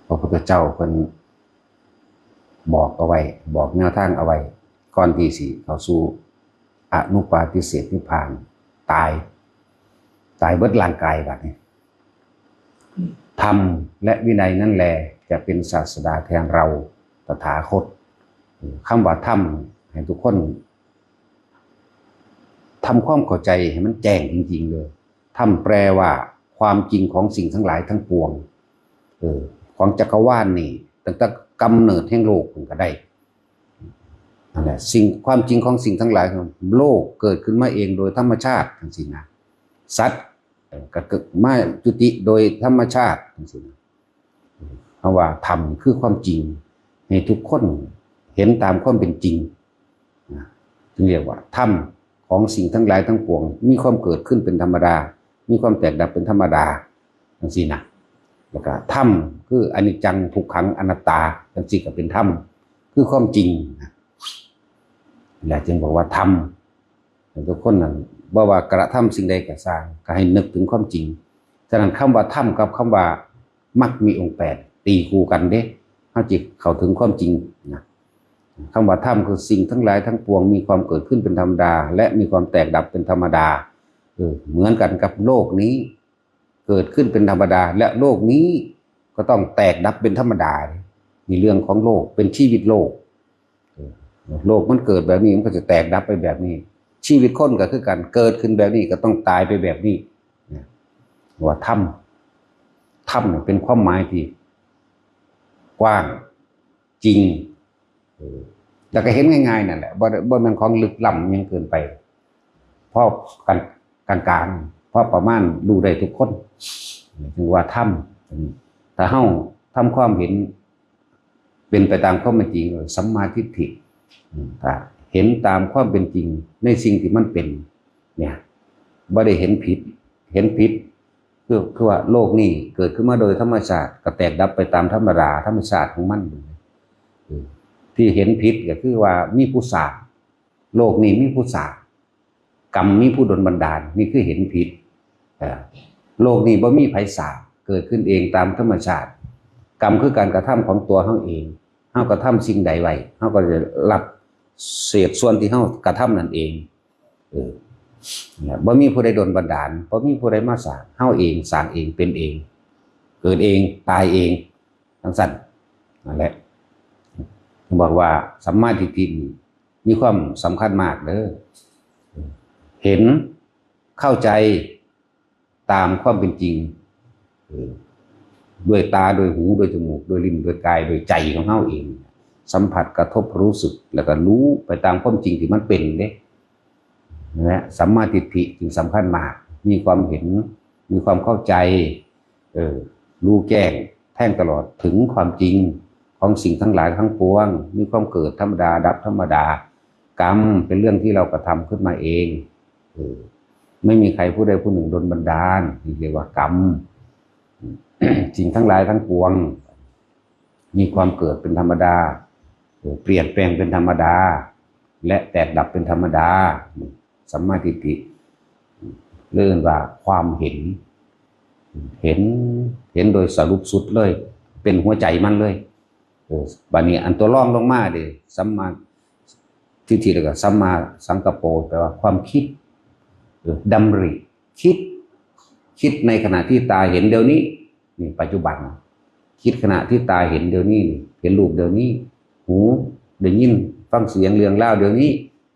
พระพุทธเจ้าเพิ่นบอกเอาไว้บอกแนวทางเอาไว้ก่อนที่สิเข้าสู่อนุปาทิเสสนิพพานตายเบิดร่างกายบัดนี้ธรรมและวินัยนั่นแหละจะเป็นศาสดาแทนเราตถาคตคำว่าธรรมให้ทุกคนทำความเข้าใจให้มันแจ้งจริงๆเลยธรรมแปลว่าความจริงของสิ่งทั้งหลายทั้งปวงของจักรวาลนี่ตั้งแต่กำเนิดแห่งโลกมันก็ได้นั่นแหละสิ่งความจริงของสิ่งทั้งหลายโลกเกิดขึ้นมาเองโดยธรรมชาติทั้งสิ้นนะสัตว์ก็เกิดมาจุติโดยธรรมชาติทั้งสิ้นเพราะว่าธรรมคือความจริงให้ทุกคนเห็นตามความเป็นจริงจึงเรียกว่าธรรมของสิ่งทั้งหลายทั้งปวงมีความเกิดขึ้นเป็นธรรมดามีความแตกดับเป็นธรรมดาทั้งสิ้นนะแล้วก็ธรรมคืออนิจจังทุกขังอนัตตาทั้งสิ้นก็เป็นธรรมคือความจริงและจึงบอกว่าธรรมทุกคนนั้นว่ากระทำสิ่งใดก็สร้างก็ให้นึกถึงความจริงฉะนั้นคำว่าธรรมกับคำว่ามรรคมีองค์8ตีคู่กันเด้เขาจิตเข้าถึงความจริงนะคำว่าธรรมคือสิ่งทั้งหลายทั้งปวงมีความเกิดขึ้นเป็นธรรมดาและมีความแตกดับเป็นธรรมดาเหมือนกันกับโลกนี้เกิดขึ้นเป็นธรรมดาและโลกนี้ก็ต้องแตกดับเป็นธรรมดามีเรื่องของโลกเป็นชีวิตโลกโลกมันเกิดแบบนี้มันก็จะแตกดับไปแบบนี้ชีวิตคนก็คือการเกิดขึ้นแบบนี้ก็ต้องตายไปแบบนี้ว่าธรรมเป็นความหมายที่กว้างจริงแต่ก็เห็นง่ายๆนั่นแหละบ่มันของลึกล้ำยังเกินไปเพราะกลางเพราะประมาณดูได้ทุกคนถึงว่าธรรมแต่เฮาทำความเห็นเป็นไปตามความเป็นจริงสัมมาทิฏฐิถ้าเห็นตามความเป็นจริงในสิ่งที่มันเป็นเนี่ยบ่ได้เห็นผิดคือว่าโลกนี้เกิดขึ้นมาโดยธรรมชาติก็แตกดับไปตามธรรมดาธรรมชาติของมันที่เห็นผิดก็คือว่ามีผู้สร้างโลกนี้มีผู้สร้างกรรมมีผู้ดลบันดาลนี่คือเห็นผิดโลกนี้บ่มีไผสร้างเกิดขึ้นเองตามธรรมชาติกรรมคือการกระทำของตัวเฮาเองเฮากระทำสิ่งใดไว้เฮาก็จะรับเศษส่วนที่เฮากระทำนั่นเองบ่มีผู้ใดดลบันดาลบ่มีผู้ใดมาสร้างเฮาเองสร้างเองเป็นเองเกิดเองตายเองทั้งสั้นนั่นแหละบอกว่าสัมมาทิฏฐิมีความสำคัญมากเด้อเห็นเข้าใจตามความเป็นจริงด้วยตาโดยหูโดยจมูกโดยลิ้นโดยกายโดยใจของเฮาเองสัมผัสกระทบรู้สึกแล้วก็รู้ไปตามความจริงที่มันเป็นเด้นะสัมมาทิฏฐิจึงสำคัญมากมีความเห็นมีความเข้าใจรู้แจ้งแทงตลอดถึงความจริงของสิ่งทั้งหลายทั้งปวงมีความเกิดธรรมดาดับธรรมดากรรมเป็นเรื่องที่เรากระทำขึ้นมาเองไม่มีใครผู้ใดผู้หนึ่งโดนบันดาลเรียกว่ากรรม สิ่งทั้งหลายทั้งปวงมีความเกิดเป็นธรรมดาเปลี่ยนแปลงเป็นธรรมดาและแตกดับเป็นธรรมดาสัมมาทิฏฐิเรื่องว่าความเห็นโดยสรุปสุดเลยเป็นหัวใจมันเลยบัดนี้อันตัวรองลงมาดิสัมมาทิฏฐิแล้วก็สัมมาสังกัปโปแปลว่าความคิดดำริคิดในขณะที่ตาเห็นเดี๋ยวนี้นี่ปัจจุบันคิดขณะที่ตาเห็นเดี๋ยวนี้เห็นรูปเดี๋ยวนี้หูได้ยินฟังเสียงเรื่องเล่าเดี๋ยวนี้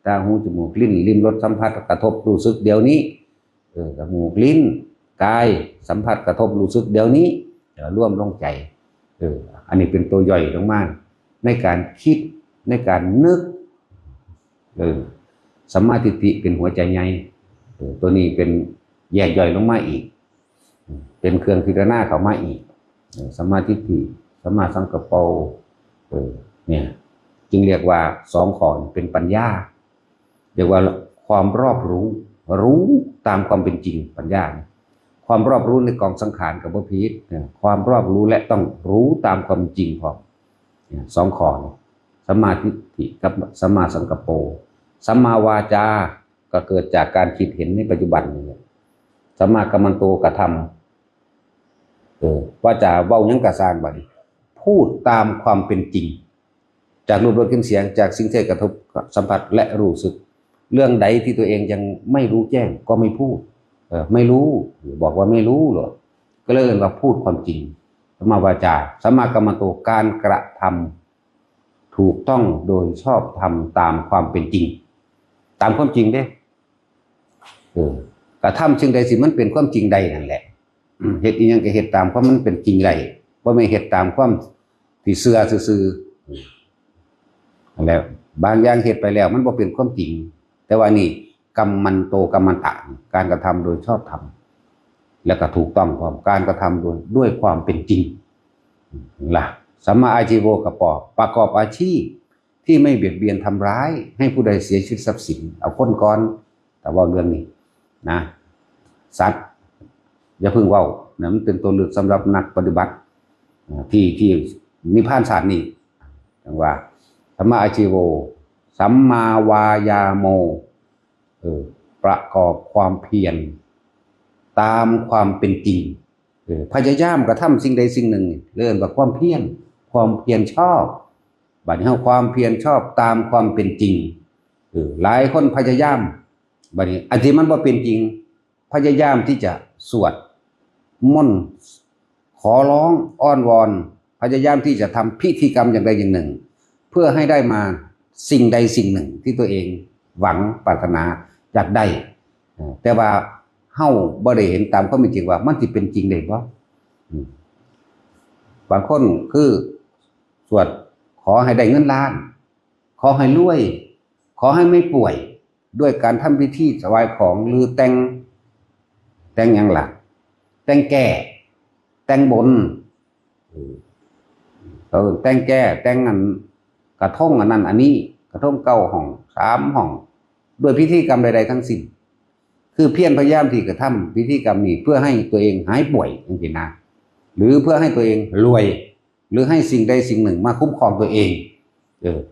ตาหูจมูกลิ้นรสสัมผัสกระทบรู้สึกเดี๋ยวนี้จมูกลิ้นกายสัมผัสกระทบรู้สึกเดี๋ยวนี้ร่วมลงใจอันนี้เป็นตัวย่อยลงมาในการคิดในการนึกสัมมาทิฏฐิเป็นหัวใจใหญ่ตัวนี้เป็นแยกย่อยลงมาอีกเป็นเครื่องพิจารณาเข้ามาอีกสัมมาทิฏฐิสัมมาสังกัปโปเนี่ยจึงเรียกว่า2ข้อเป็นปัญญาเรียกว่าความรอบรู้ตามความเป็นจริงปัญญาความรอบรู้ในกองสังขารกับบ่ผิดความรอบรู้และต้องรู้ตามความจริงพร้อม2ข้อสัมมาทิฏฐิกับสัมมาสังกัปโปสัมมาวาจาก็เกิดจากการคิดเห็นในปัจจุบันนี่สัมมากัมมันโตกระทำว่าจะเว้าหยังกะสร้างบัดนี้ พูดตามความเป็นจริงจากรูปรสกลิ่นเสียงจากสิ่งที่กระทบสัมผัสและรู้สึกเรื่องใดที่ตัวเองยังไม่รู้แจ้งก็ไม่พูดไม่รู้บอกว่าไม่รู้หรอก็เลยว่าพูดความจริงสัมมาวาจาสัมมากัมมันโตการกระทำถูกต้องโดยชอบทำตามความเป็นจริงตามความจริงเด้กระทำสิ่งใดสิมันเป็นความจริงใดนั่นแหละเหตุอีหยังก็เหตุตามความมันเป็นจริงใดว่าไม่เหตุตามความที่เสื่อซื่อแล้วบางอย่างเหตุไปแล้วมันบ่เป็นความจริงแต่ว่านี่กัมมันโตกัมมันตะการกระทำโดยชอบธรรมและก็ถูกต้องพร้อมการกระทำด้วยความเป็นจริงล่ะสัมมาอาชีโวกประกอบอาชีพที่ไม่เบียดเบียนทำร้ายให้ผู้ใดเสียชีวิตทรัพย์สินเอาคนก่อนแต่ว่าเรื่องนี้นะสัตว์อย่าเพิ่งเว้านะมันเป็นตัวเลือกสำหรับนักปฏิบัติที่นิพพานศาสตร์นี่จังว่าสัมมาอาชีโวสัมมาวายาโมประกอบความเพียรตามความเป็นจริงพยายามกระทำสิ่งใดสิ่งหนึ่งเริ่มจากความเพียรชอบบัดนี้ความเพียรชอบตามความเป็นจริงหลายคนพยายามบัดนี้อันที่มันบ่เป็นจริงพยายามที่จะสวดมนต์ขอร้องอ้อนวอนพยายามที่จะทำพิธีกรรมอย่างใดอย่างหนึ่งเพื่อให้ได้มาสิ่งใดสิ่งหนึ่งที่ตัวเองหวังปรารถนาอยากได้แต่ว่าเฮาบ่ได้เห็นตามความเป็นจริงว่ามันสิเป็นจริงได้บ่บางคนคือสวดขอให้ได้เงินล้านขอให้รวยขอให้ไม่ป่วยด้วยการทำพิธีถวายของหรือแต่งหยังล่ะแต่งแก้แต่งบนแต่งแก้แต่งอันกระทงอันนั้นอันนี้กระทง9 ห้อง3 ห้องด้วยพิธีกรรมใดๆทั้งสิ้นคือเพียรพยายามที่กระทำพิธีกรรมนี้เพื่อให้ตัวเองหายป่วยจริงๆนะหรือเพื่อให้ตัวเองรวยหรือให้สิ่งใดสิ่งหนึ่งมาคุ้มครองตัวเอง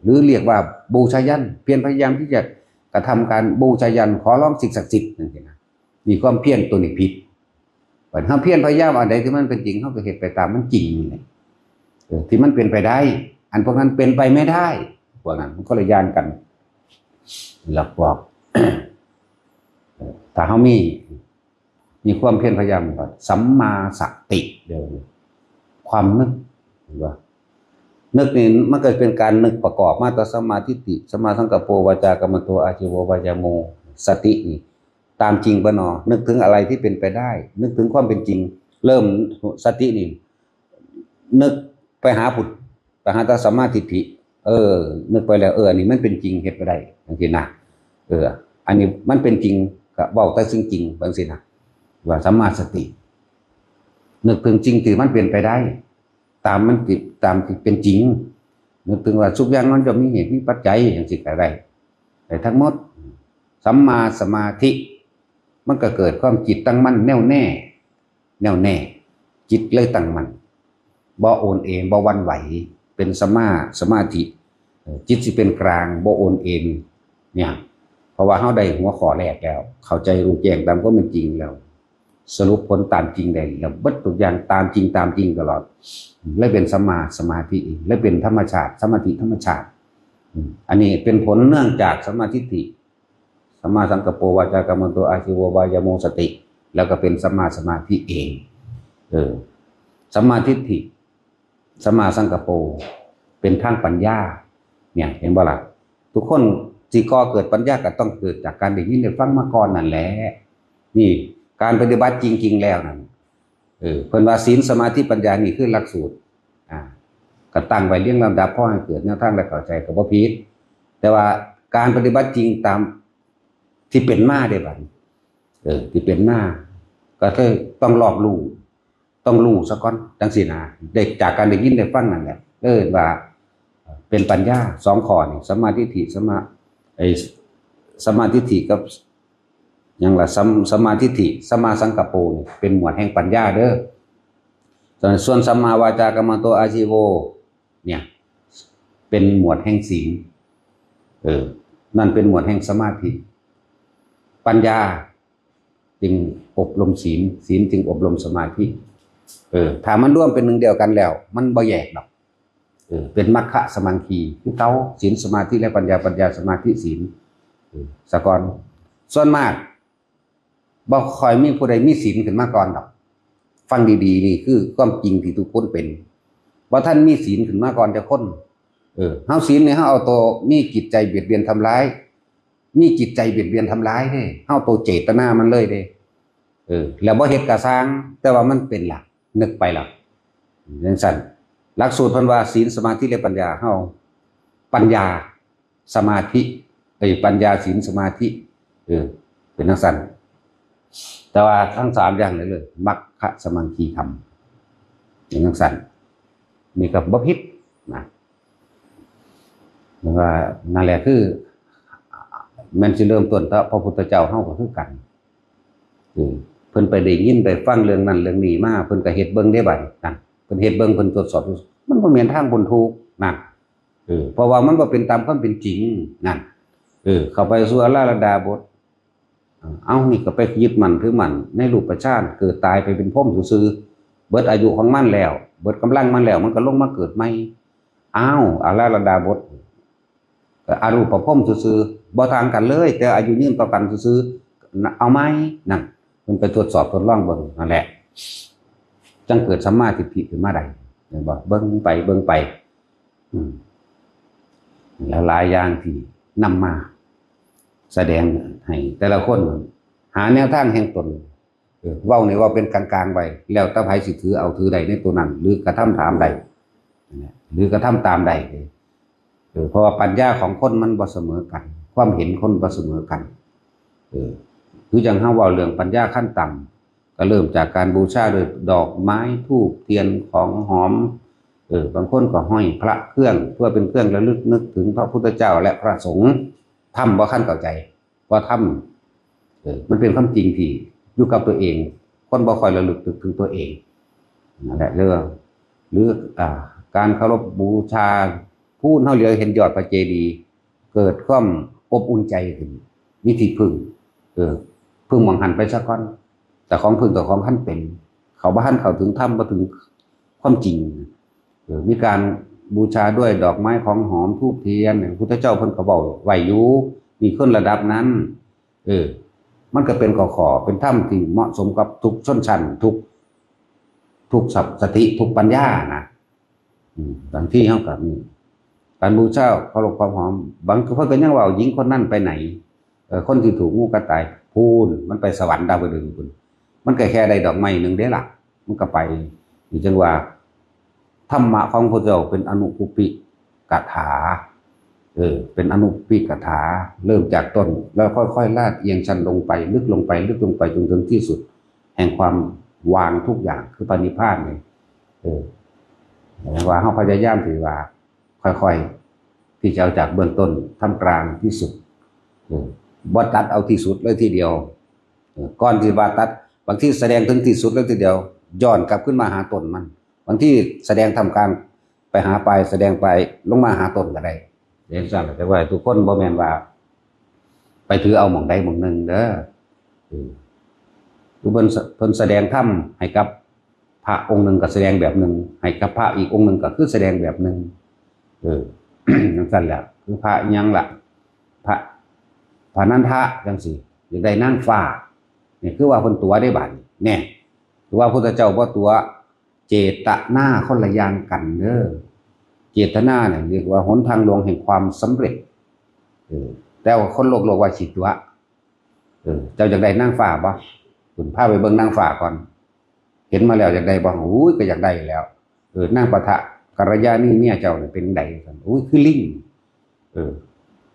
หรือเรียกว่าบูชายันเพียรพยายามที่จะกระทำการบูชายันขอร้องสิ่งศักดิ์สิทธิ์นั่นเองนะมีความเพียรตัวนี้ผิดแต่ถ้าเพียรพยายามอันใดที่มันเป็นจริงเขาก็เหตุไปตามมันจริงเลยที่มันเป็นไปได้อันพวกนั้นเป็นไปไม่ได้พวกนั้นมันก็เลยยานกันหลักบอก ถ้าเขามีความเพียรพยายามก่อนสัมมาสติเดี๋ยวความนึกว่านึกนี่มันก็เป็นการนึกประกอบมาต่อสมาธิฏฐิสมาสังกัปโปวาจากรรมโตอาชีโววายโมสตินี่ตามจริงปะเนาะนึกถึงอะไรที่เป็นไปได้นึกถึงความเป็นจริงเริ่มสตินี่นึกไปหาผุดไปหาตสัมมาทิฏฐินึกไปแล้วอันนี้มันเป็นจริงเฮ็ดไปได้อย่างที่นะอันนี้มันเป็นจริงก็เว้าแต่สิ่งจริงบางสินะว่าสัมมาสตินึกถึงจริงที่มันเป็นไปได้ตามมันติดตามที่เป็นจริงนึกถึงว่าทุกอย่างมันจะมีเหตุมีปัจจัยอย่างสิ่งใดแต่ทั้งหมดสัมมาสมาธิมันก็เกิดความจิตตั้งมั่นแน่วแน่จิตเลยตั้งมั่นบ่โอนเอ็นบ่หวั่นไหวเป็นสมาธิจิตสิเป็นกลางบ่โอนเอ็นเนี่ยเพราะว่าเฮาได้หัวข้อแรกแล้วเข้าใจรู้แจ้งตามความเป็นจริงแล้วสรุปผลตามจริงได้แล้วเบิดทุกอย่างตามจริงตลอดเลยเป็นสมาธิเลยเป็นธรรมชาติสมาธิธรรมชาติอันนี้เป็นผลเนื่องจากสมาธิฏฐิสัมมาสังกัปโปวาจากรรมโตอาชีโววายโมสติแล้วก็เป็นสมาธิเองสัมมาทิฏฐิสัมมาสังกัปโปเป็นทางปัญญาเนี่ยเห็นบ่ล่ะทุกคนที่ก่อเกิดปัญญาก็ต้องเกิดจากการได้ยินได้ฟังมาก่อนนั่นแหละนี่การปฏิบัติจริงๆแล้วนั่นเพิ่นว่าศีลสมาธิปัญญานี่คือหลักสูตรก็ตั้งไว้เรียงลำดับพอให้เกิดแนวทางและเข้าใจก็บ่ผิดแต่ว่าการปฏิบัติจริงตามที่เป็นมาได้บัดที่เป็นมาก็คือต้องรอบรู้ซะก่อนจังซี่นะเด็กจากการได้ยินได้ฟังนั่นแหละว่าเป็นปัญญา2ข้อนี่สัมมาทิฏฐิสัมมาทิฏฐิกับอย่างละสัมมาทิฏฐิสัมมาสังกัปโปนี่เป็นหมวดแห่งปัญญาเด้อส่วนสัมมาวาจากรรมโตอาชีโวเนี่ยเป็นหมวดแห่งศีลนั่นเป็นหมวดแห่งสมาธิปัญญาจึงอบรมศีลจึงอบรมสมาธิถ้ามันร่วมเป็นหนึ่งเดียวกันแล้วมันบ่แยกดอก เป็นมรรคสมังคีคือเขาศีลสมาธิและปัญญาปัญญาสมาธิศีลสะก่อนส่วนมากบ่ค่อยมีผู้ใดมีศีลขึ้นมาก่อนดอกฟังดีๆนี่คือความจริงที่ทุกคนเป็นว่าท่านมีศีลขึ้นมาก่อนจะคนเฮาศีลเนี่ยเฮาเอาตัวมีจิตใจเบียดเบียนทำร้ายมีจิตใจเบียดเบียนทำร้ายเด้เฮาตัวเจตนามันเลยเด้แล้วบ่เฮ็ดกะสร้างแต่ว่ามันเป็นหลักนึกไปหลักจังซั่นหลักสูตรเพิ่นว่าศีลสมาธิและปัญญาเฮาปัญญาสมาธิปัญญาศีลสมาธิเป็นจังซั่นแต่ว่าทั้ง3อย่างเลยมรรคสมังคีธรรมอย่างจังซั่นมีกับบ่ผิดนะว่านั่นแหละคือมันสิเริ่มต้นแต่พระพุทธเจ้าเฮาก็คือกันเพิ่นไปได้ยินไปฟังเรื่องนั้นเรื่องนี้มาเพิ่นก็เฮ็ดเบิ่งได้บัดนั่นเพิ่นเฮ็ดเบิ่งเพิ่นตรวจสอบมันบ่แม่นทางบนทุกข์นั่นเพราะว่ามันบ่เป็นตามความเป็นจริงนั่นเข้าไปสู่อราลดาบทเอานี่ก็ไปยึดมั่นถือมั่นในรูปฌานเกิดตายไปเป็นพรหมซื่อๆเบิดอายุของมันแล้วเบิดกำลังมันแล้วมันก็ลงมาเกิดใหม่อ้าวอราลดาบทก็อรูปพรหมซื่อๆบ่ต่างกันเลยแต่อายุยืนต่อกันซื่อๆเอาไหมนั่นมันไปตรวจสอบทดลองเบิ่งนั่นแหละจังเกิดสัมมาทิฏฐิขึ้นมาได้เห็นบ่เบิ่งไปแล้วหลายอย่างที่นำมาแสดงให้แต่ละคนหาแนวทางแห่งตนเว้านี่ว่าเป็นกลางๆไปแล้วถ้าไผสิถือเอาถือใดในตัวนั้นหรือกระทำตามใดหรือกระทำตามใดเพราะว่าปัญญาของคนมันบ่เสมอกันความเห็นคนบ่เสมอกันคือจังเฮาเว้าเรื่องปัญญาขั้นต่ำก็เริ่มจากการบูชาโดยดอกไม้ธูปเทียนของหอมบางคนก็ห้อยพระเครื่องเพื่อเป็นเครื่องระลึกนึกถึงพระพุทธเจ้าและพระสงฆ์ทำบ่ขั้นเข้าใจว่าทำมันเป็นความจริงที่อยู่กับตัวเองคนบ่ค่อยระลึกถึงตัวเองนั่นแหละเรื่องหรือการเคารพบูชาผู้เฮาเหลียวเห็นยอดพระเจดีย์เกิดความอบอุ่นใจขึ้นวิธีพึ่งมองหันไปซะก่อนแต่ของพึ่งกับของขั้นเป็นเขาบ่ทันเข้าถึงธรรมบ่ถึงความจริงมีการบูชาด้วยดอกไม้ของหอมธูปเทียนพระพุทธเจ้าเพิ่นก็บอกไว้อยู่มีขึ้นระดับนั้นมันก็เป็นขอเป็นธรรมที่เหมาะสมกับทุกชนชั้นทุกสติทุกปัญญานะบางที่เฮาก็มีการบูชาเคารพความหอมบางเพิ่นก็ยังว่าหญิงคนนั้นไปไหนคนที่ถูกงูกัดตายพูนมันไปสวรรค์ดาวดึงส์พุ่นมันก็แค่ได้ดอกไม้นึงเด้ล่ะมันก็ไปนี่จังว่าธรรมะของพระเจ้าเป็นอนุปุปิกถาเป็นอนุปุปิกถาเริ่มจากต้นแล้วค่อยๆลาดเอียงชันลงไปลึกลงไปจนถึงที่สุดแห่งความวางทุกอย่างคือปณิพพานนี่ว่าเฮาพยายามถือว่าค่อยๆที่จะเอาจากเบื้องต้นท่ามกลางที่สุดบ่ตัดเอาที่สุดเลยทีเดียวก่อนที่ว่าตัดบางที่แสดงถึงที่สุดแล้วทีเดียวย้อนกลับขึ้นมาหาต้นมันบางที่แสดงทำการไปหาปลายแสดงไปลงมาหาต้นก็ได้เรียนสั่งแต่ว่าทุกคนบ่แม่นว่าไปถือเอาหม่องใดหม่องหนึ่งเด้อคือเพิ่นแสดงธรรมให้กับพระองค์หนึ่งก็แสดงแบบหนึ่งให้กับพระอีกองค์หนึ่งก็คือแสดงแบบหนึ่งนั่นสั่นแหละคือพระยังล่ะพระนันทะจังสิอย่างใดนั่งฟ้านี่คือว่าเพิ่นตัวได้บัดแน่คือว่าพระพุทธเจ้าบ่ตัวเจตนาคนละอย่างกันเด้อเจตนาเนี่ยเรียกว่าหนทางลวงแห่งความสำเร็จแต่ว่าคนโลกว่าสิตัวเจ้าอยากได้นางฟ้าบ่คุณพาไปเบิ่งนางฟ้าก่อนเห็นมาแล้วอยากได้บ่อุ้ยก็อยากได้แล้วนางปะทะกัลยาณีเมียเจ้าเนี่ยเป็นไดซั่นอุ้ยคือลิง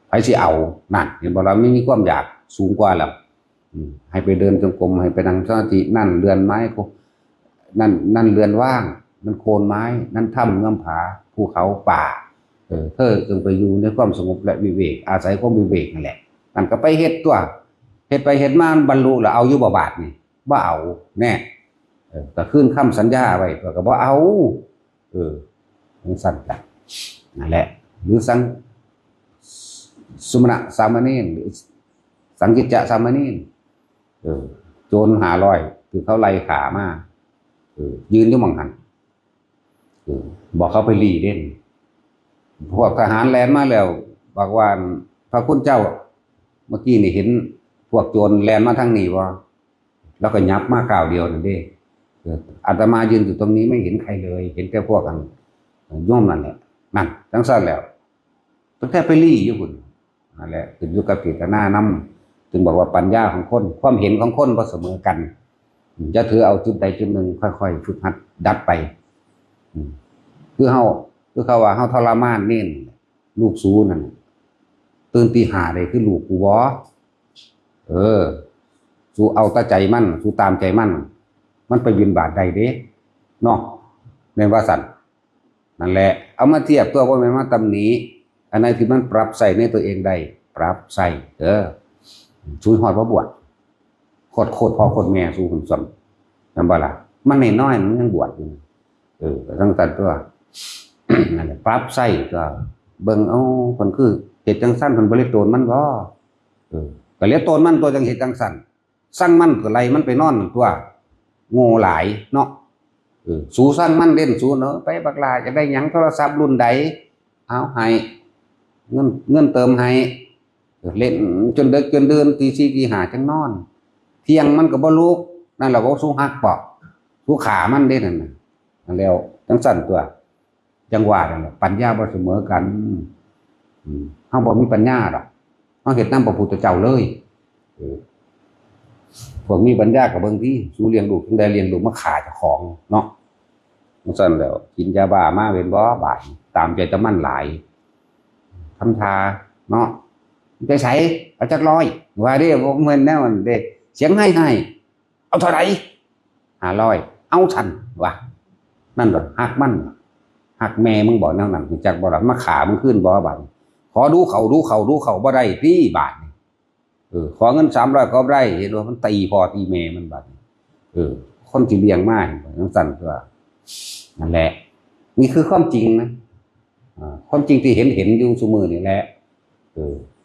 ไผสิเอานั่นเห็นบ่ล่ะมีความอยากสูงกว่าแล้วให้ไปเดินจงกรมให้ไปนั่งสมาธินั่นเรือนไม้นั่นเรือนว่างนั่นโคนไม้นั่นถ้ำเงื่อมผาภูเขาป่าเธอจงไปอยู่ในความสงบและวิเวกอาศัยความวิเวกนั่นแหละนั่นก็ไปเฮ็ดตัวเฮ็ดไปเฮ็ดมาบรรลุแล้วเอาอยู่บ่บาดนี่บ่เอาแน่ก็ขึ้นคำสัญญาไว้ก็บ่เอาสั่นกันนั่นแหละหรือสุมณะสามเณรหรือสังกิจจะสามเณรโจร500คือเขาไล่ขามายืนอยู่หม่องหันบอกเขาไปรีเด่น พวกทหารแลนมาแล้วบอกว่าพระคุณเจ้าเมื่อกี้นี่เห็นพวกโจรแลนมาทางนี้บ่แล้วก็ยับมาก้าวเดียวนั่นเด้อาตมายืนอยู่ตรงนี้ไม่เห็นใครเลยเห็นแค่พวกกันโยมนั่นแหละนั่นทั้งสั้นแล้วตั้งแต่ไปรี่อยู่คุณนั่นแหละขึ้นอยู่กับเจตนานำจึงบอกว่าปัญญาของคนความเห็นของคนก็เสมอกันจะถือเอาจุดใดจุดหนึ่งค่อยๆฝึกหัดดัดไปคือเขาว่าเฮาทรมานเน้นลูกซูนั่นตื่นตีห้าเลยคือลูกกูวอสู้เอาตาใจมั่นสู้ตามใจมั่นมันไปบินบาทใดเด้เนาะในว่าสันนั่นแหละเอามาเทียบตัวว่ามันมาตำหนิอันไหนที่มันปรับใส่ในตัวเองได้ปรับใส่ช่วยหอดพระบวชโคตรพ่อโคตรแม่สู้คุณสมนั่นบ่ล่ะมันน้อยมันยังบวชอยู่ตั้งแต่ตัว นั่นแหละปรับใส่ก็เบิ่งเอาคนคือเหตุจังสั้นคนบริโตนมันก็ก็เลี้ยโตนมันตัวจังเหตุจังสั้นสั่งมันก็ไรมันไปนอนตัวโง่หลายเนาะสู้สั่งมันเล่นสู้เนาะไปบักลาจะได้หยังโทรศัพท์รุ่นใดเอาให้เงินเติมให้เล่นจนเด็กจนเดินตีสี่ตีห้าจังนอนเที่ยงมันก็บ่ลุกนั่นเราก็สู้หักปอกสู้ขามันได้นั่นน่ะแล้วจังสั้นตัวจังหวะนั่นแหละปัญญาบ่เสมอกันเฮาบ่มีปัญญาดอกเฮาเฮ็ดนำพระพุทธเจ้าเลยพวกมีปัญญากับเบิ่งที่สู้เลี้ยงลูกจังได๋เลี้ยงลูกมาฆ่าเจ้าของเนาะจังซั่นแล้วกินยาบ้ามาเว้นบ่บาดตามใจตะมันหลายทำทาเนาะไปไสเอาจักร้อยว่าเด้บ่แม่นแนวนั้นเด้เสียงให้เอาเท่าไหร่500เอาทันว่านั่นดอกฮักมันหักแม่มึงบอกแนวนั้นจักบ่ล่ะมาขามึงขึ้นบ่บาดขอดูเขาบ่ได้พี่บาดขอเงิน300ก็บ่ได้เห็นว่ามันตีพ่อตีแม่มันบาดคนที่เลี้ยงมาจังซั่นตัวนั่นแหละนี่คือความจริงนะความจริงที่เห็นอยู่ซุมื้อนี่แหละ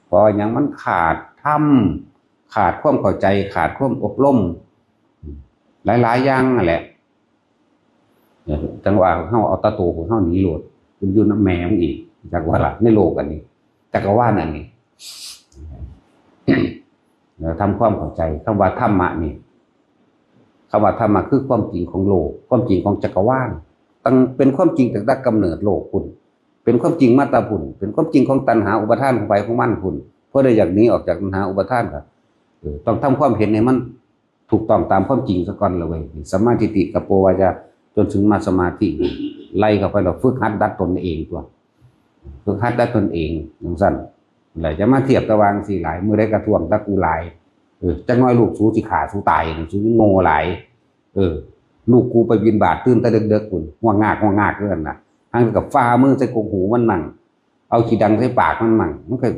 พอหยังมันขาดความเข้าใจขาดความอบรมหลายๆอย่างนั่นแหละจังหวะเฮาเอาตาโตของเฮาหนีโลดอยู่น้ำแม่มันอีกจักว่าล่ะในโลกอันนี้จักรวาลอันนี้ ทำความเข้าใจคำว่าธรรมะนี่คำว่าธรรมะคือความจริงของโลกความจริงของจักรวาลตั้งเป็นความจริงตั้งแต่กำเนิดโลกคุณเป็นความจริงมาตาพุ่นเป็นความจริงของตัณหาอุปทานของไปของมันคุณเพื่อได้อยากหนีออกจากตัณหาอุปทานครับต้องทำความเห็นให้มันถูกต้องตามความจริงซะก่อนเลยเว้ยสัมมาทิฏฐิกับโปวาจาจนถึงมาสมาธิไล่เข้าไปเราฝึกหัดดัดตนเองตัวฝึกหัดดัดตนเองอย่างสั้นอะไรจะมาเทียบตะวางสี่หลายมือได้กระท่วงตะกูหลายจังน้อยลูกสู้สิขาสู้ตายสู้โง่หลายลูกกูไปบินบาทตื่นแต่เด็กๆคุณห่วงงากเรื่องน่ะทางกับฟ้ามือใส่กงหูมันมั่งเอาขี้ดังใส่ปากมันมั่งมันก็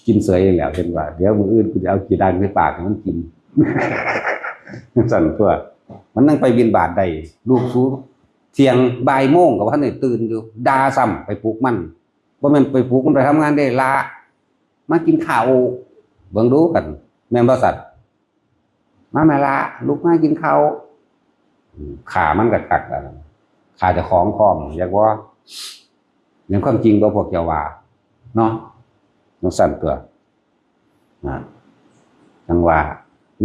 กินเสยแล้วเห็นว่าเดี๋ยวมืออื่นกูจะเอาขี้ดังใส่ปากมันกินสั่นตัวมันนั่งไปบินบาทใดลูกสู้เที่ยงบ่ายโมงกับว่าเนี่ยตื่นอยู่ด่าซ้ำไปปลุกมันว่ามันไปปลุกมันไปทำงานได้ละมากินข้าวเบิ่งดูกันแม่นบ่สัตว์มาแม่ละลูกมากินข้าวขามันกัดขาจะของพร้อมอยากว่าอย่างความจริงตัวพวกเจ้าว่าเนาะน้องสั่นตัวจังว่า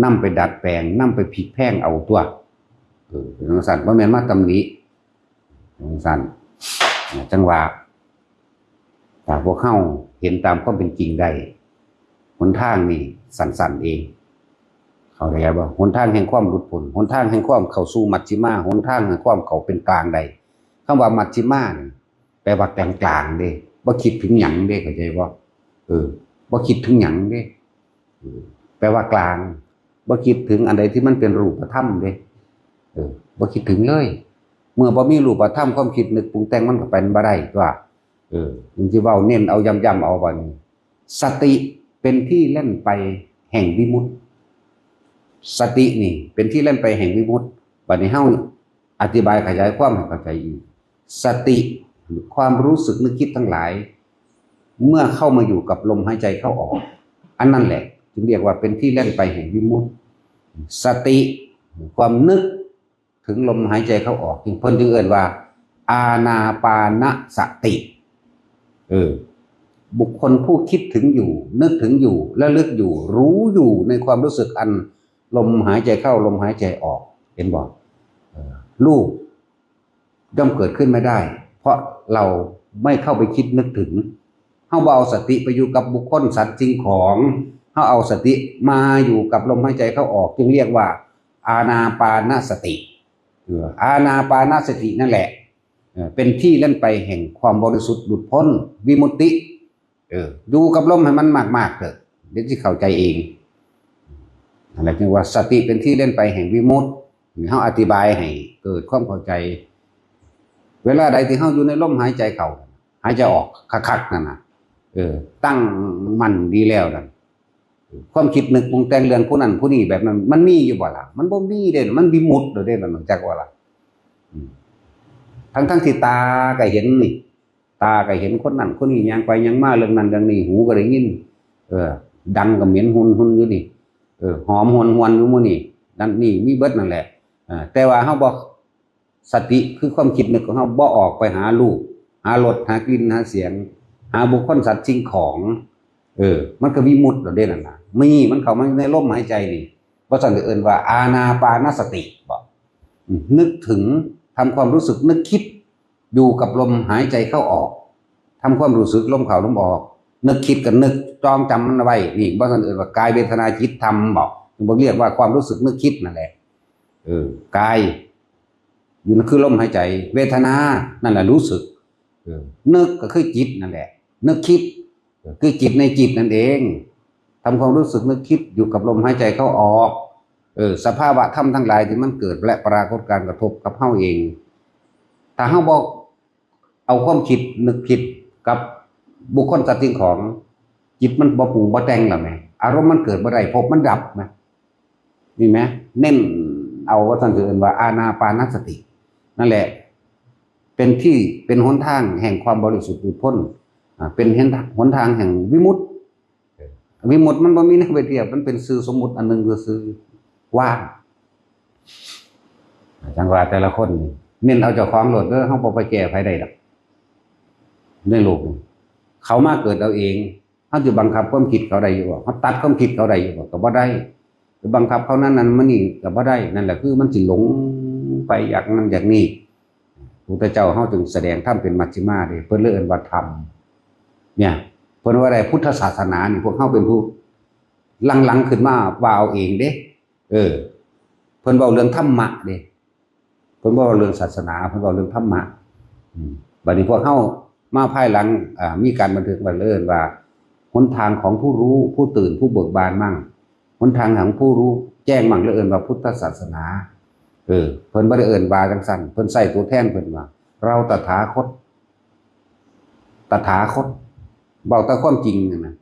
นั่มไปดัดแปลงนั่มไปผิดแพงเอาตัวน้องสั่นว่าแม่นมาตำหนิน้องสั่นจังว่าแต่พวกเข้าเห็นตามความเป็นจริงได้หนทางนี่สั่นเองเขาได้บ่หนทางแห่งความหลุดพ้นหนทางแห่งความเข้าสู่มัชฌิมาหนทางแห่งความเข้าเป็นกลางใดคำว่ามัชฌิมานี่แปลว่ากลางเด้บ่คิดถึงหยังเด้เข้าใจบ่บ่คิดถึงหยังเด้แปลว่ากลางบ่คิดถึงอันใดที่มันเป็นรูปธรรมเด้บ่คิดถึงเลยเมื่อบ่มีรูปธรรมความคิดนึกปรุงแต่งมันก็เป็นบ่ได้ว่าจริงๆเว้าเน้นเอาย้ำเอาบ่นี่สติเป็นที่เล่นไปแห่งวิมุตติสตินี่เป็นที่เล่นไปแห่งวิมุตติบัดนี้เฮาอธิบายขยายความให้เข้าใจอีกสติความรู้สึกนึกคิดทั้งหลายเมื่อเข้ามาอยู่กับลมหายใจเข้าออกอันนั้นแหละจึงเรียกว่าเป็นที่เล่นไปแห่งวิมุตติสติความนึกถึงลมหายใจเข้าออกจึงเพิ่นจึงเอ่ยว่าอานาปานสติ เออบุคคลผู้คิดถึงอยู่นึกถึงอยู่และลึกอยู่รู้อยู่ในความรู้สึกอันลมหายใจเข้าลมหายใจออกเห็นบอกรูปย่อมเกิดขึ้นไม่ได้เพราะเราไม่เข้าไปคิดนึกถึงเฮาเอาสติไปอยู่กับบุคคลสัตว์จริงของเฮาเอาสติมาอยู่กับลมหายใจเข้าออกจึงเรียกว่าอานาปานสติอานาปานสตินั่นแหละเป็นที่เล่นไปแห่งความบริสุทธิ์หลุดพ้นวิมุตติอยู่กับลมให้มันมากๆเถอะเดี๋ยวจะเข้าใจเองอะไรจึงว่าสติเป็นที่เล่นไปแห่งวิมุตติเขาอธิบายให้เกิดความเข้าใจเวลาใดที่เขาอยู่ในลมหายใจเข้าหายใจออกคักๆนั่นนะตั้งมั่นดีแล้วนั่นความคิดนึกปรุงแต่งเรื่องผู้นั้นผู้นี้แบบนั้นมันมีอยู่บ่ล่ะมันบ่มีเด่นมันวิมุตติเด่นนั่นจักว่าล่ะทั้งที่ตาก็เห็นนี่ตาก็เห็นคนนั้นคนนี้ยังไปยังมาเรื่องนั้นเรื่องนี้หูก็ได้ยินดังก็เหม็นหุ่นอยู่นี่หอมหวนอยู่มื้อนี่นั่นนี่มีเบิดนั่นแหละแต่ว่าเฮาบ่สติคือความคิดนึกของเฮาบ่ออกไปหารูปหารสหากลิ่นหาเสียงหาบุคคลสัตว์สิ่งของมันก็วิมุตติเด้นั่นน่ะมีมันเข้ามาในลมหายใจนี่เพราะฉะนั้นเอิ้นว่าอานาปานสติบ่นึกถึงทำความรู้สึกนึกคิดอยู่กับลมหายใจเข้าออกทำความรู้สึกลมเข้าลมออกนึกคิดกับนึกจองจำมันไว้นี่เพราะฉะนั้นเอิ้นว่ากายเวทนาจิตธรรมบอกบ่เรียกว่าความรู้สึกนึกคิดนั่นแหละกายอยู่นั่นคือลมหายใจเวทนานั่นแหละรู้สึกนึกก็คือจิตนั่นแหละนึกคิดคือจิตในจิตนั่นเองทำความรู้สึกนึกคิดอยู่กับลมหายใจเข้าออกสภาวะธรรมทั้งหลายที่มันเกิดและปรากฏการกระทบกับเฮาเองถ้าเฮาบอกเอาความคิดนึกคิดกับบุคคลสัตว์สิ่งของจิตมันบ่ปรุงบ่แต่งล่ะแม่อารมณ์มันเกิดบ่ได้พบมันดับมั้ยนี่แม่เน้นเอาว่าท่านเรียกว่าอานาปานสตินั่นแหละเป็นที่เป็นหนทางแห่งความบริสุทธิ์หลุดพ้นเป็นหนทางแห่งวิมุตติวิมุตติมันบ่มีนักไปเทียบมันเป็นสื่อสมมุติอันนึงคือสื่อว่างจังว่าแต่ละคนเน้นเอาเจ้าของโหลดเด้อเฮาบ่ไปแก้ไผได้ดอกในโลกเขามาเกิดเอาเองเฮาสิบังคับความคิดเขาได้อยู่บ่เฮาตัดความคิดเขาได้อยู่บ่ก็บ่ได้บังคับเขานั้นมันนี่ก็บ่ได้นั่นแหละคือมันสิหลงไปอย่างนั้นอย่างนี้พระพุทธเจ้าเฮาจึงแสดงธรรมเป็นมัชฌิมาเด้เพิ่นเรียกว่าธรรมเนี่ยเพิ่นว่าได้พุทธศาสนานี่พวกเฮาเป็นผู้หลังๆขึ้นมาว่าเอาเองเด้เพิ่นเว้าเรื่องธรรมะเด้เพิ่นบ่เว้าเรื่องศาสนาเพิ่นเว้าเรื่องธรรมะบัดนี้พวกเฮามาภายหลังมีการบันทึกไว้เลยว่าหนทางของผู้รู้ผู้ตื่นผู้เบิกบานมั่งหนทางของผู้รู้แจ้งมั่งแล้วเอิ้นว่าพุทธศาสนาเพิ่นบ่ได้เอิ้นว่าจังซั่นเพิ่นใช้ตัวแทนเพิ่นว่าเราตถาคตเว้าแต่ความจริงนั่นน่ะ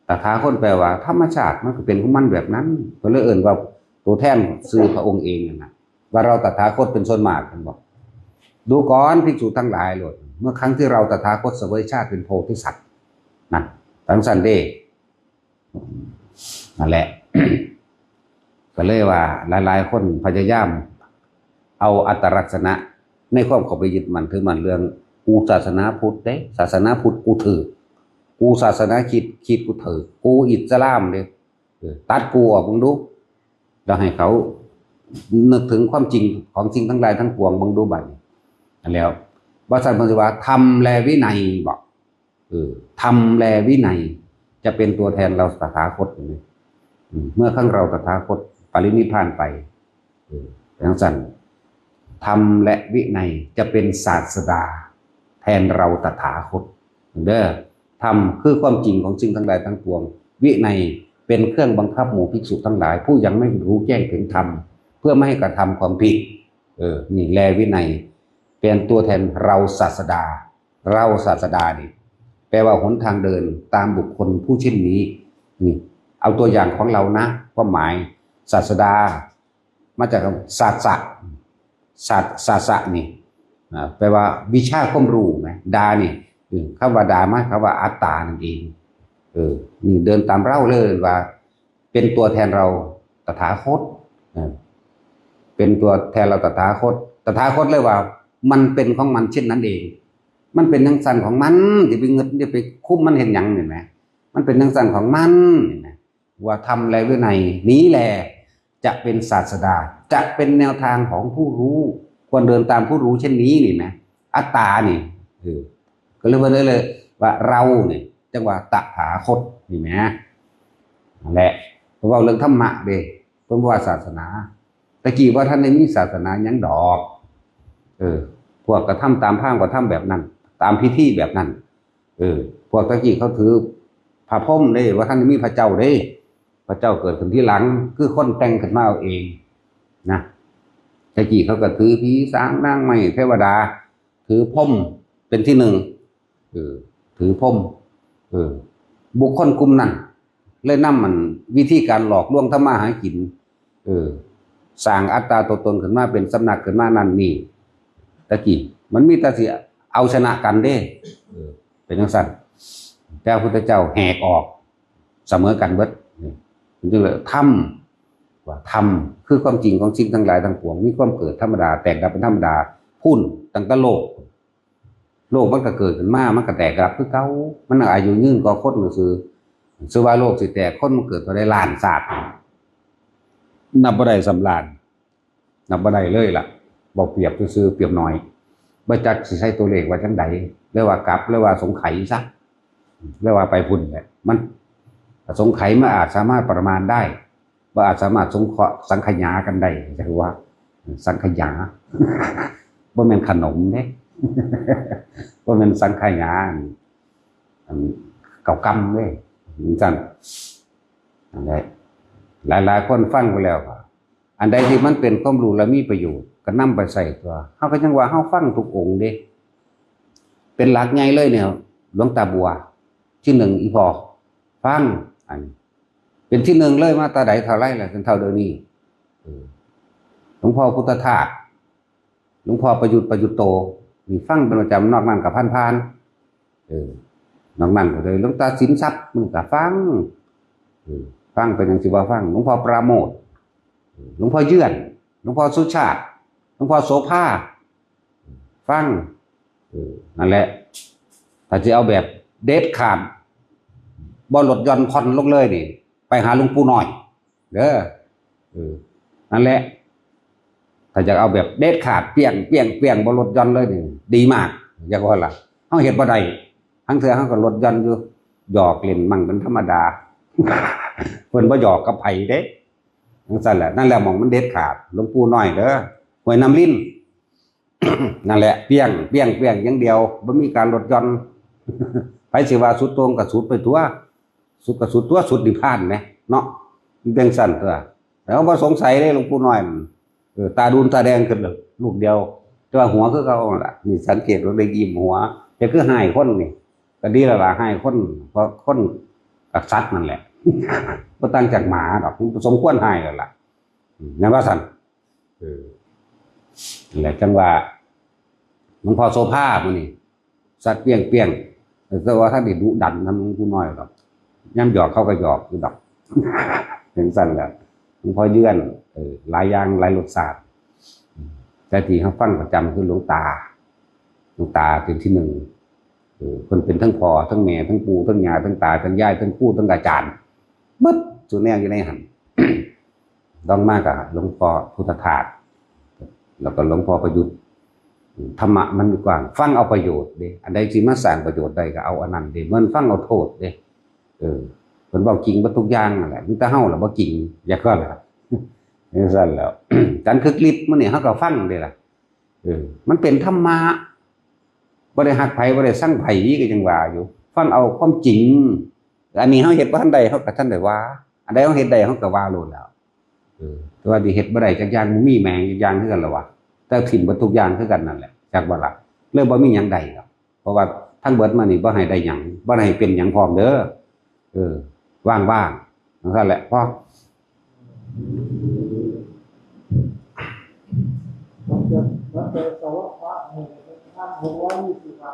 ตถาคตแปลว่าธรรมชาติมันก็เป็นของมันแบบนั้นเพิ่นเลยเอิ้นว่าตัวแทนชื่อพระองค์เองนั่นน่ะว่าเราตถาคตเป็นส่วนมากเพิ่นบอกดูก่อนภิกษุทั้งหลายโลดเมื่อครั้งที่เราตถาคตเสวยชาติเป็นโพธิสัตว์นั่นทั้งสันเด้นั่นแหละ ก็เลยว่าหลายๆคนพยายามเอาอัตลักษณะในความเข้าไปยึดมั่นถือมั่นเรื่องกูศาสนาพุทธเด้ศาสนาพุทธกูถือกูศาสนาคริสต์กูถือกูอิสลามเด้ตัดกูออกมึงดูแล้วให้เขานึกถึงความจริงของสิ่งทั้งหลายทั้งปวงมึงดูบัดนี้แล้วว่าสันปฏิวัติธรรมและวินัยบอกธรรมและวินัยจะเป็นตัวแทนเราตถาคตเมื่อครั้งเราตถาคตปรินิพพานไปอย่างสั้นธรรมและวินัยจะเป็นศาสดาแทนเราตถาคตเด้อธรรมคือความจริงของสิ่งทั้งหลายทั้งปวงวินัยเป็นเครื่องบังคับหมู่ภิกษุทั้งหลายผู้ยังไม่รู้แจ้งถึงธรรมเพื่อไม่ให้กระทำความผิดนี่แลวินัยเป็นตัวแทนเราศาสดานี่แปลว่าหนทางเดินตามบุคคลผู้เช่นนี้นี่เอาตัวอย่างของเรานะความหมายศาสดามาจากศาสะนี่แปลว่าวิชาความรู้ไหมดานี่คำว่าดามาคำว่าอัตตานั่นเองนี่เดินตามเราเลยว่าเป็นตัวแทนเราตถาคตเป็นตัวแทนเราตถาคตเลยว่ามันเป็นของมันเช่นนั้นเอง มันเป็นจังซั่นของมันอย่าไปเงิดอย่าไปคุมมันเห็นหยังเห็นไหมมันเป็นจังซั่นของมันเห็นไหมว่าทำและวินัยนี้แหละจะเป็นศาสดาจะเป็นแนวทางของผู้รู้ควรเดินตามผู้รู้เช่นนี้นี่นะอัตตานี่ก็เลยว่าเลยว่าเราเนี่ยจังว่าตถาคตนี่ไหมนั่นแหละเพราะว่าเรื่องธรรมะเด้เพราะว่าศาสนาตะกี้ว่าท่านในมีศาสนายังดอกพวกกระทำตามพามกระทำแบบนั้นตามพิธีแบบนั้นพวกตะกี้เขาถือพระพรหมเด้ว่าท่านมีพระเจ้าเด้พระเจ้าเกิดขึ้นที่หลังคือคนแต่งขึ้นมาเอาเองนะตะกี้เขาก็ถือผีสางนางไม้เทวดาถือพรหมเป็นที่หนึ่งถือพรหมบุคคลกลุ่มนั้นเลยนำมันวิธีการหลอกลวงทำมาหากินสร้างอัตตาตัวตนขึ้นมาเป็นสำนักขึ้นมานั่นนี่ตะกี้มันมีแต่สิเอาชนะกันเด้เป็นจังซั่นแต่พระพุทธเจ้าแหกออกเสมอกันเบิดจึงเลยธรรมว่าธรรมคือความจริงของสิ่งทั้งหลายทั้งปวงมีความเกิดธรรมดาแตกดับเป็นธรรมดาพุ่นตั้งแต่โลกมันก็เกิดขึ้นมามันก็แตกดับคือเก่ามันอายุยืนกว่าคนซื่อว่าโลกสิแตกคนมันเกิดมาได้ล้านศาสตร์นับบ่ได้สำราญนับบ่ได้เลยล่ะบ่เปรียบซื่อเปรียบน้อยบ่จักสิใช้ตัวเลขว่าจังใดเรียกว่ากลับเรียกว่าสงไขซะเรียกว่าไปพุ่นแหละมันสงไขมันอาจสามารถประมาณได้ว่าอาจสามารถสงเคราะห์สังขยากันได้จะคือว่าสังขยาบ่แม่นขนมเด้บ่แม่นสังขยาเก่ากำเด้จังนั่นแหละหลายคนฟังไปแล้วอันใดที่มันเป็นความรู้และมีประโยชน์ก็นำไปใส่ตัวเฮาก็จังว่าเฮาฟังทุกองค์เด้เป็นหลักใหญ่เลยเนี่ยหลวงตาบัวที่หนึ่งอีพอฟังอันเป็นที่หนึ่งเลยมาตาใดเท่าไรล่ะจนเท่าเดี๋ยวนี้หลวงพ่อพุทธทาสหลวงพ่อประยุทธ์โตมีฟังเป็นประจำนอกนั้นกับพันนอกนั้นก็เลยหลวงตาสินทรัพย์มันก็ฟังเป็นอย่างที่ว่าฟังหลวงพ่อปราโมทย์หลวงพ่อเยื่อนหลวงพ่อสุชาติหลวงพ่อโสภาฟังนั่นแหละถ้าจะเอาแบบเด็ดขาดบ่ลดหย่อนผ่อนลงเลยนี่ไปหาหลวงปู่น้อยเด้อนั่นแหละถ้าจะเอาแบบเด็ดขาดเปี้ยงบ่ลดหย่อนเลยนี่ดีมากอยากว่าล่ะเฮาเฮ็ดบ่ได้ทั้งเทื่อเฮาก็ลดหย่อนอยู่หยอกเล่นมั่งเป็นธรรมดาเพิ่นบ่หยอกกับไผเด้จังซั่นแหละนั่นแหละหม่องมันเด็ดขาดหลวงปู่น้อยเด้อห้วยน้ำลิ้น นั่นแหละเปี้ยงอย่างเดียวบ่มีการลดหย่อนไผสิว่าสุดโต่งก็สุดไปตัวสุดก็สุดตัวสุดนิพพานแหมเนาะมันเป็นซั่นตัวแล้วบ่สงสัยเลยหลวงปู่น้อยตาดูนตาแดงขึ้นเลยลูกเดียวแต่ว่าหัวคือเก่าล่ะนี่สังเกตว่าได้ยิ้มหัวแต่คือหายคนนี่ก็ดีแล้วล่ะหายคนเพราะคนกับสัตว์นั่นแหละบ่ต่างจากหมาดอกสมควรหายแล้วล่ะนั่นว่าซั่นนั่นแหละจังว่าหลวงพ่อโสภามื้อนี้สัตว์เปี้ยงแต่ว่าถ้าได้ดุดันนำหลวงปู่น้อยดอกย่ำหยอกเขาก็หยอกอยู่ดอกเป็นซั่นแหละหลวงพ่อเยื่อนหลายอย่างหลายรสชาติแต่ที่เขาฟังประจำคือหลวงตาเป็นที่หนึ่งคนเป็นทั้งพ่อทั้งแม่ทั้งปู่ทั้งย่าทั้งตาทั้งยายทั้งครูทั้งอาจารย์บึดสุดแนวอยู่ในหันต้องมากกับหลวงพ่อพุทธทาสแล้วก็หลวงพ่อประยุทธ์ธรรมะมันกว้างฟังเอาประโยชน์เด้อันใดที่มาสร้างประโยชน์ได้ก็เอาอันนั้นเด้มันฟังเอาโทษเด้เพิ่นเว้าจริงบ่ทุกอย่างนั่นแหละมีแต่เฮาล่ะบ่จริงอย่าก็ล่ะนี่ซั่นแล้ว การคึกฤทธิ์มื้อนี้เฮาก็ฟังเด้ล่ะมันเป็นธรรมะบ่ได้ฮักไผบ่ได้สั่งไผก็จังว่าอยู่ฟังเอาความจริงอันนี้เฮาเฮ็ดบ่ทันได้เฮาก็ทันได้ว่าอันใดเฮาเฮ็ดได้เฮาก็ว่าโลดแล้วแต่ว่าที่เฮ็ดบ่ได้จักอย่างมีแมงจักอย่างคือกันล่ะวะแต่ถิ่มบ่ทุกอย่างคือกันนั่นแหละจักบ่ล่ะเลยบ่มีหยังได้หรอกเพราะว่าทั้งเบิดมานี่บ่ให้ได้หยังบ่ให้เป็นหยังพร้อมเด้อว่างๆนั่นแหละพอมันจะสาวะพระท่าน620 บาท